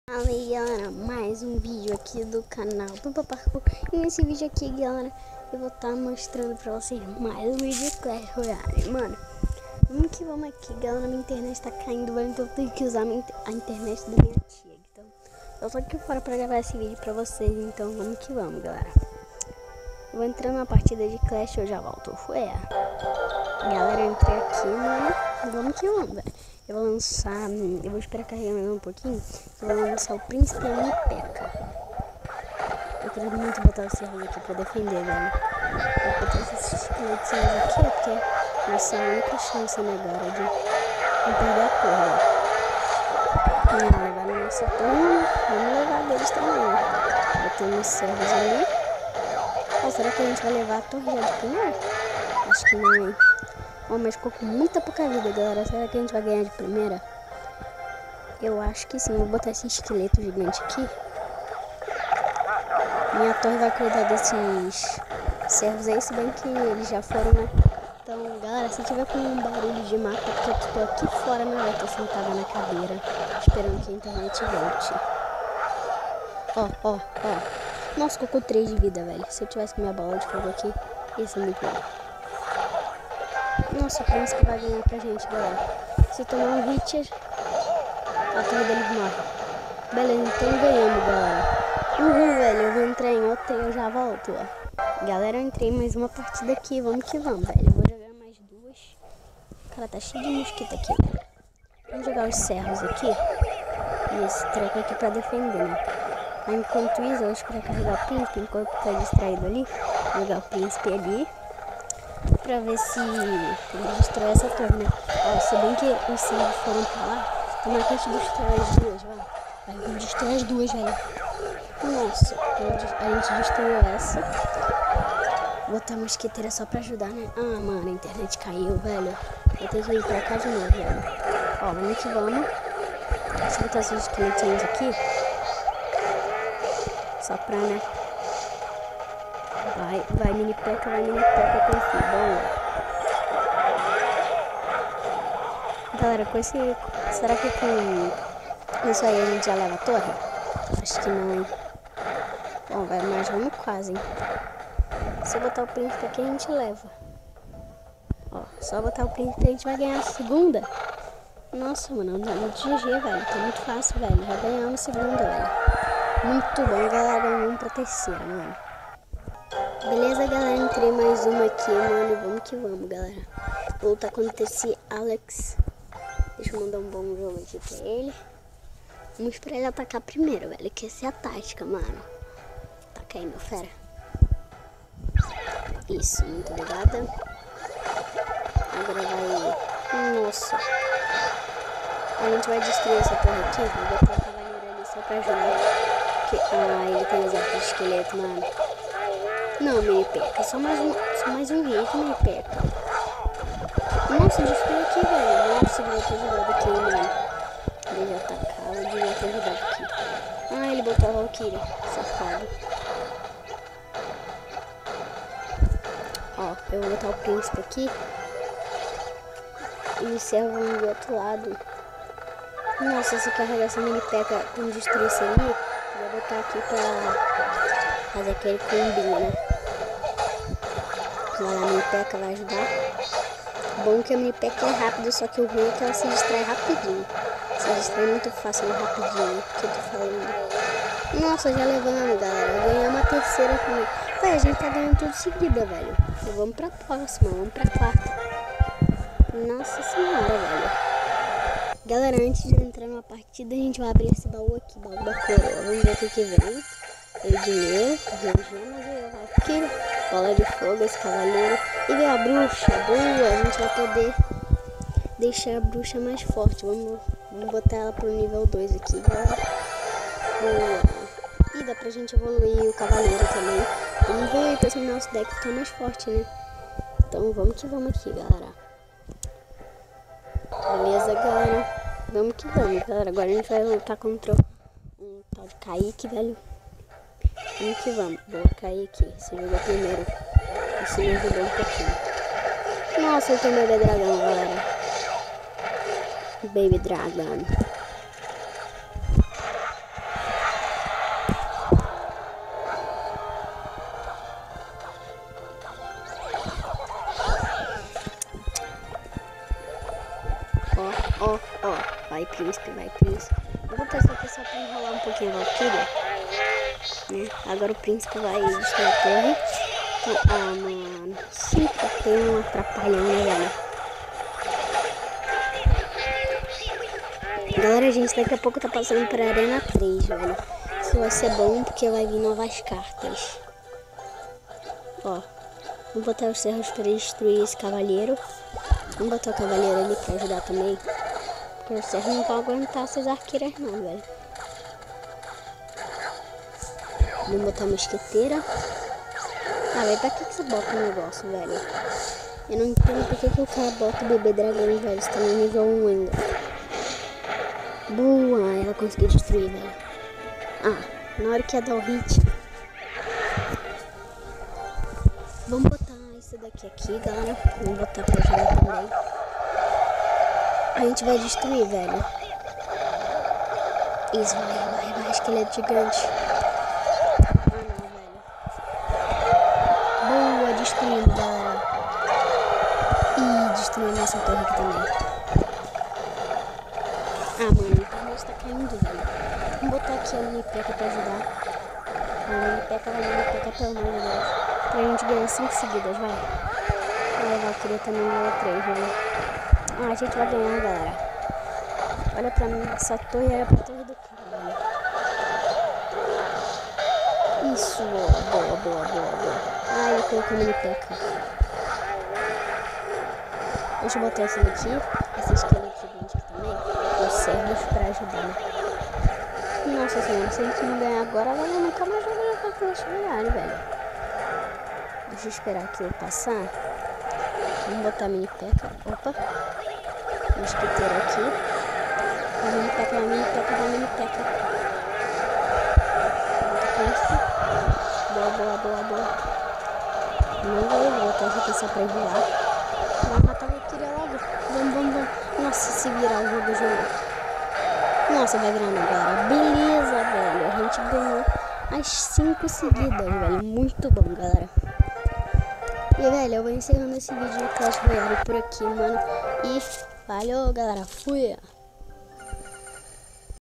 Fala aí, galera, mais um vídeo aqui do canal do Parkour. E nesse vídeo aqui, galera, eu vou estar mostrando pra vocês mais um vídeo de Clash Royale. Mano, vamos que vamos aqui, galera. Minha internet tá caindo, então eu tenho que usar a internet da minha tia. Então, eu tô aqui fora pra gravar esse vídeo pra vocês, então vamos que vamos, galera. Eu vou entrar numa partida de Clash, eu já volto. Galera, eu entrei aqui, mano, vamos que vamos, velho. Eu vou lançar, eu vou esperar carregar mais um pouquinho. Eu vou lançar o Príncipe e a minha Peca. Eu quero muito botar o servo aqui pra defender, velho. Eu vou botar esses esqueletos aqui, porque nossa única chance agora de não perder a torre. Não, levar na nossa torre, vamos levar deles também, né? Botando os servos ali. Oh, será que a gente vai levar a torre já de primeira? Acho que não, hein? Oh, mas ficou com muita pouca vida, galera. Será que a gente vai ganhar de primeira? Eu acho que sim. Vou botar esse esqueleto gigante aqui. Minha torre vai cuidar desses servos aí, se bem que eles já foram, né? Então, galera, se tiver com um barulho de mapa, porque eu tô aqui fora, né? Eu tô sentada na cadeira, esperando que a internet volte. Ó. Nossa, ficou com 3 de vida, velho. Se eu tivesse minha bola de fogo aqui, ia ser muito bom. Nossa, o príncipe vai ganhar pra gente, galera. Se tomar um hit, a torre dele morre. Beleza, então ganhamos, galera. Uhul, velho, eu vou entrar em outra e eu já volto, ó. Galera, eu entrei em mais uma partida aqui, vamos que vamos, velho. Eu vou jogar mais duas. Cara, tá cheio de mosquito aqui, velho. Vamos jogar os serros aqui. E esse treco aqui pra defender, né? Aí, enquanto isso, eu vou esperar carregar o príncipe, enquanto tá distraído ali. Vou jogar o príncipe ali. Pra ver se ele destrói essa torre, né? Ó, se bem que os servos foram pra lá, tomara que a gente destrói as duas, vai. Vamos destruir as duas, velho. Nossa, a gente destruiu essa. Vou botar a mosqueteira só pra ajudar, né? Ah, mano, a internet caiu, velho. Vou ter que ir pra cá de novo, velho. Ó, vamos que vamos. Deixa eu botar esses esqueletinhos aqui. Só pra, né? Vai mini peca, eu confio. Bom. Galera, com esse... Será que com isso aí a gente já leva a torre? Acho que não, hein? Bom, mas vamos quase, hein? Se eu botar o príncipe aqui, a gente leva. Ó, só botar o príncipe a gente vai ganhar a segunda. Nossa, mano, não dá muito GG, velho. Tá muito fácil, velho. Já ganhamos a segunda, velho. Muito bom, galera. Vamos pra terceira, mano. Beleza, galera, entrei mais uma aqui, mano, vamos que vamos, galera. Vou lutar contra esse Alex. Deixa eu mandar um bom jogo aqui pra ele. Vamos pra ele atacar primeiro, velho, que essa é a tática, mano. Ataca aí, meu fera. Isso, muito obrigada. Agora vai... Nossa. A gente vai destruir essa torre aqui. Vou botar o cavaleiro ali só pra ajudar. Ah, ele tem exército de esqueleto, mano. Não, mini peca, só mais um hit, mini peca. Nossa, destruiu aqui, velho. Nossa, ele vai ter ajudado aqui, mano. Ele já atacava, ele devia ter ajudado aqui. Ah, ele botou a Valkyrie, safado. Ó, eu vou botar o príncipe aqui. E o servo do outro lado. Nossa, se carregar essa mini peca com destruição ali, eu vou botar aqui pra fazer aquele combinho, né? Lá a mini peca vai ajudar. Bom que a mini peca é rápido, só que o ruim é que ela se distrai rapidinho. Se distrai muito fácil, mas rapidinho. Que eu tô falando. Nossa, já levamos, galera. Ganhamos a terceira também. Pai, a gente tá ganhando tudo seguida, velho. Então, vamos pra próxima, vamos pra quarta. Nossa senhora, velho. Galera, antes de entrar numa partida, a gente vai abrir esse baú aqui, baú da coroa. Vamos ver o que vem. Veio dinheiro, veio gemas, veio Valkyrie, bola de fogo, esse cavaleiro. E veio a bruxa, boa, a gente vai poder deixar a bruxa mais forte. Vamos botar ela pro nível 2 aqui, galera. Boa. E dá pra gente evoluir o cavaleiro também. Vamos evoluir pra esse nosso deck ficar mais forte, né? Então vamos que vamos aqui, galera. Beleza, galera? Vamos que vamos, galera. Agora a gente vai lutar contra um tal de Kaique, velho. Vamos que vamos. Vou cair aqui. Você jogou primeiro. Isso me ajudou um pouquinho. Nossa, eu tenho Baby Dragão, galera. Baby Dragon. príncipe, vai, príncipe. Eu vou testar aqui só pra enrolar um pouquinho a Valkyria, né? Agora o príncipe vai destruir a torre. Então, mano, sempre tem um atrapalhão, né, velho? Galera, gente, daqui a pouco tá passando pra Arena 3, velho. Isso vai ser bom porque vai vir novas cartas. Ó, vou botar os servos pra destruir esse cavaleiro. Vamos botar o cavaleiro ali pra ajudar também. Porque os servos não vão aguentar essas arqueiras não, velho. Vamos botar a mosqueteira. Velho, pra que você bota o negócio, velho? Eu não entendo por que o cara bota o bebê dragão, velho. Você tá no nível 1 ainda. Boa, ela conseguiu destruir, velho. Na hora que ia dar o hit. Vamos botar isso daqui aqui, galera. Vamos botar pra ajudar também. A gente vai destruir, velho. Isso, vai, esqueleto gigante. Não, velho. Boa, destruindo, galera. E destruindo essa torre aqui também. Mano, a internet tá caindo, velho. Vamos botar aqui a mini-peca pra ajudar. A mini-peca, pelo amor de Deus. Pra gente ganhar 5 seguidas, vai. A Valkyria também ganhou 3, velho. A gente vai ganhar, galera. Olha pra mim, essa torre era pra torre do cara, velho. Isso, boa. Eu coloquei a mini-peca. Deixa eu botar esse daqui, esse esqueleto gigante aqui também. Os servos pra ajudar, né? Nossa senhora, se a gente não ganhar agora, ela nunca mais vai ganhar com aqueles milhares, velho. Deixa eu esperar aqui eu passar. Vamos botar a mini-peca. Opa. Mosqueteiro aqui. A mini-peca. Boa. Não vou botar essa pessoa pra voar. Vamos matar a Valkyria logo. Vamos. Nossa, se virar o jogo. Nossa, vai virar agora. Beleza, velho. A gente ganhou as 5 seguidas, velho. Muito bom, galera. E, velho, eu vou encerrando esse vídeo de Clash Royale por aqui, mano. E valeu, galera. Fui!